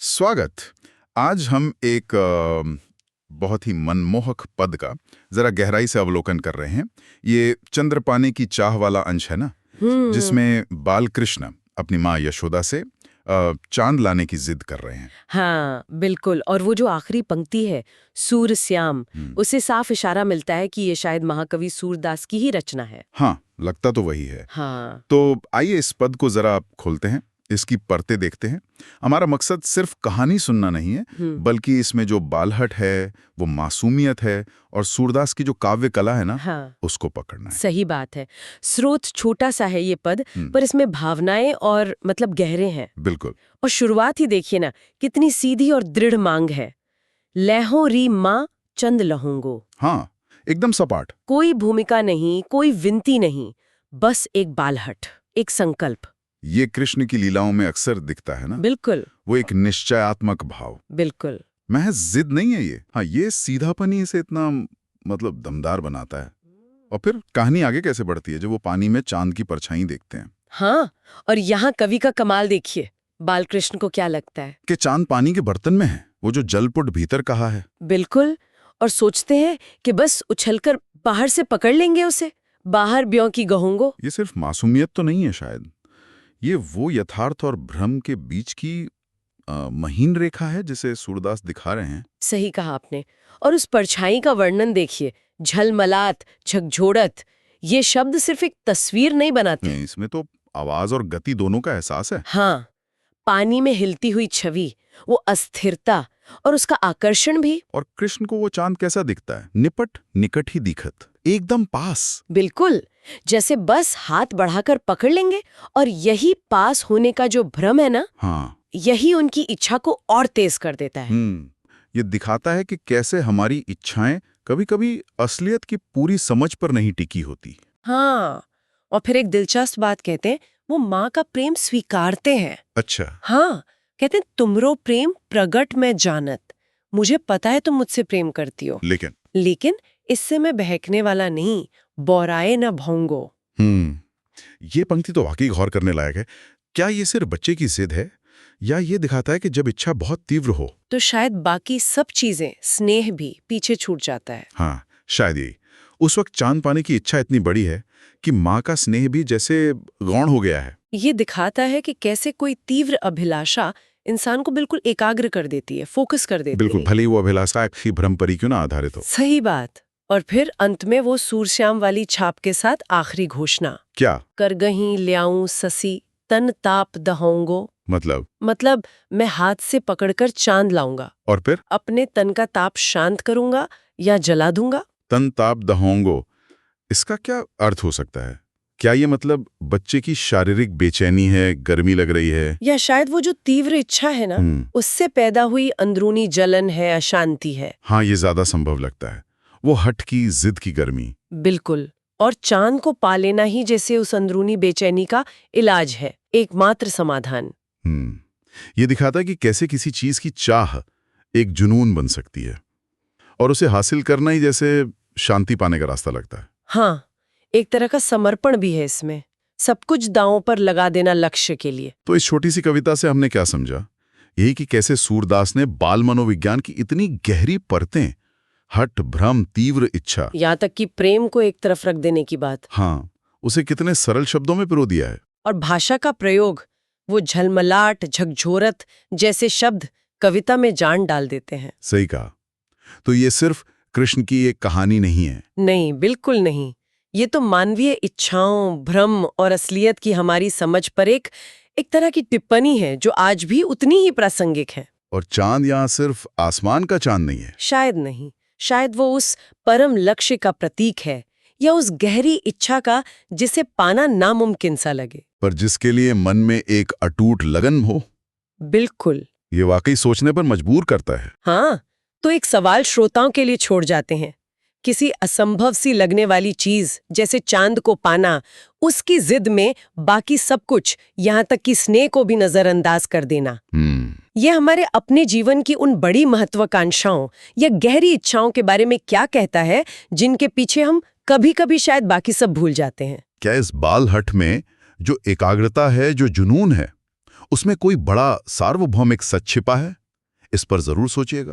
स्वागत। आज हम एक बहुत ही मनमोहक पद का जरा गहराई से अवलोकन कर रहे हैं। ये चंद्रपाने की चाह वाला अंश है ना, जिसमें बाल कृष्ण अपनी माँ यशोदा से चांद लाने की जिद कर रहे हैं। हाँ, बिल्कुल। और वो जो आखिरी पंक्ति है, सूरश्याम, उससे साफ इशारा मिलता है कि ये शायद महाकवि सूरदास की ही रचना है। हाँ, लगता तो वही है। हाँ, तो आइए इस पद को जरा खोलते हैं, इसकी परतें देखते हैं। हमारा मकसद सिर्फ कहानी सुनना नहीं है, बल्कि इसमें जो बालहट है, वो मासूमियत है, और सूरदास की जो काव्य कला है ना, हाँ, उसको पकड़ना है। सही बात है। स्रोत छोटा सा है ये पद, पर इसमें भावनाएं और मतलब गहरे हैं। बिल्कुल। और शुरुआत ही देखिए ना, कितनी सीधी और दृढ़ मांग है। लहों री माँ चंद लहोंगो। हाँ, एकदम सपाट। कोई भूमिका नहीं, कोई विनती नहीं, बस एक बालहट, एक संकल्प। ये कृष्ण की लीलाओं में अक्सर दिखता है ना। बिल्कुल, वो एक निश्चयात्मक भाव, बिल्कुल। महज जिद नहीं है ये। हाँ, ये सीधापन ही इसे इतना मतलब दमदार बनाता है। और फिर कहानी आगे कैसे बढ़ती है, जब वो पानी में चांद की परछाई देखते हैं हाँ, और यहाँ कवि का कमाल देखिए। बालकृष्ण को क्या लगता है? कि चांद पानी के बर्तन में है, वो जो जलपुट भीतर कहा है। बिल्कुल। और सोचते हैं कि बस उछलकर बाहर से पकड़ लेंगे उसे, बाहर ब्यों की गहोंगो। ये सिर्फ मासूमियत तो नहीं है शायद, ये वो यथार्थ और भ्रम के बीच की महीन रेखा है जिसे सूरदास दिखा रहे हैं। सही कहा आपने। और उस परछाई का वर्णन देखिए, झलमलात, झकझोरत। ये शब्द सिर्फ एक तस्वीर नहीं बनाते। इसमें तो आवाज और गति दोनों का एहसास है। हाँ, पानी में हिलती हुई छवि, वो अस्थिरता और उसका आकर्षण भी। और कृष्ण को वो चांद कैसा दिखता है? निपट, निकट ही दिखत, एकदम पास। बिल्कुल, जैसे बस हाथ बढ़ाकर पकड़ लेंगे। और यही पास होने का जो भ्रम है ना, हाँ। यही उनकी इच्छा को और तेज कर देता है। ये दिखाता है कि कैसे हमारी इच्छाएं कभी-कभी असलियत की पूरी समझ पर नहीं टिकी होती। हाँ, और फिर एक दिलचस्प बात कहते हैं, वो माँ का प्रेम स्वीकारते हैं। अच्छा। हाँ, कहते हैं तुमरो प्रेम प्रगट में जानत। मुझे पता है तुम मुझसे प्रेम करती हो, लेकिन इससे मैं बहकने वाला नहीं, बौराए न भोंगो। ये पंक्ति तो वाकई गौर करने लायक है। क्या ये सिर्फ बच्चे की जिद है, या ये दिखाता है कि जब इच्छा बहुत तीव्र हो तो शायद बाकी सब चीजें, स्नेह भी पीछे छूट जाता है। हाँ, शायद यही। उस वक्त चांद पाने की इच्छा इतनी बड़ी है कि माँ का स्नेह भी जैसे गौण हो गया है। ये दिखाता है कि कैसे कोई तीव्र अभिलाषा इंसान को बिल्कुल एकाग्र कर देती है, फोकस कर देती बिल्कुल, है। भले ही वो अभिलाषा एक भ्रम पर ही क्यों ना आधारित हो। सही बात। और फिर अंत में वो सूरश्याम वाली छाप के साथ आखिरी घोषणा, क्या कर गहीं ल्याऊं ससी तन ताप दहोंगो। मतलब मैं हाथ से पकड़कर चांद लाऊंगा, और फिर अपने तन का ताप शांत करूंगा या जला दूंगा। तन ताप दहोंगो, इसका क्या अर्थ हो सकता है? क्या ये मतलब बच्चे की शारीरिक बेचैनी है, गर्मी लग रही है? या शायद वो जो तीव्र इच्छा है ना, उससे पैदा हुई अंदरूनी जलन है, अशांति है। हाँ, ये ज्यादा संभव लगता है, वो हट की जिद की गर्मी। बिल्कुल। और चांद को पा लेना ही जैसे उस अंदरूनी बेचैनी का इलाज है, एकमात्र समाधान। ये दिखाता है कि कैसे किसी चीज की चाह एक जुनून बन सकती है, और उसे हासिल करना ही जैसे शांति पाने का रास्ता लगता है। हाँ, एक तरह का समर्पण भी है इसमें, सब कुछ दांव पर लगा देना लक्ष्य के लिए। तो इस छोटी सी कविता से हमने क्या समझा? यही कि कैसे सूरदास ने बाल मनोविज्ञान की इतनी गहरी परतें, हट, भ्रम, तीव्र इच्छा, यहाँ तक कि प्रेम को एक तरफ रख देने की बात, हाँ, उसे कितने सरल शब्दों में पिरो दिया है। और भाषा का प्रयोग, वो झलमलाट, झकझोरत जैसे शब्द कविता में जान डाल देते हैं। सही कहा। तो ये सिर्फ कृष्ण की एक कहानी नहीं है। नहीं, बिल्कुल नहीं। ये तो मानवीय इच्छाओं, भ्रम और असलियत की हमारी समझ पर एक तरह की टिप्पणी है, जो आज भी उतनी ही प्रासंगिक है। और चांद यहाँ सिर्फ आसमान का चांद नहीं है। शायद नहीं, शायद वो उस परम लक्ष्य का प्रतीक है, या उस गहरी इच्छा का जिसे पाना नामुमकिन सा लगे, पर जिसके लिए मन में एक अटूट लगन हो। बिल्कुल। ये वाकई सोचने पर मजबूर करता है। हाँ, तो एक सवाल श्रोताओं के लिए छोड़ जाते हैं। किसी असंभव सी लगने वाली चीज जैसे चांद को पाना, उसकी जिद में बाकी सब कुछ, यहाँ तक कि स्नेह को भी नजरअंदाज कर देना, ये हमारे अपने जीवन की उन बड़ी महत्वाकांक्षाओं या गहरी इच्छाओं के बारे में क्या कहता है, जिनके पीछे हम कभी-कभी शायद बाकी सब भूल जाते हैं। क्या इस बाल हट में जो एकाग्रता है, जो जुनून है, उसमें कोई बड़ा सार्वभौमिक सच छिपा है? इस पर जरूर सोचिएगा।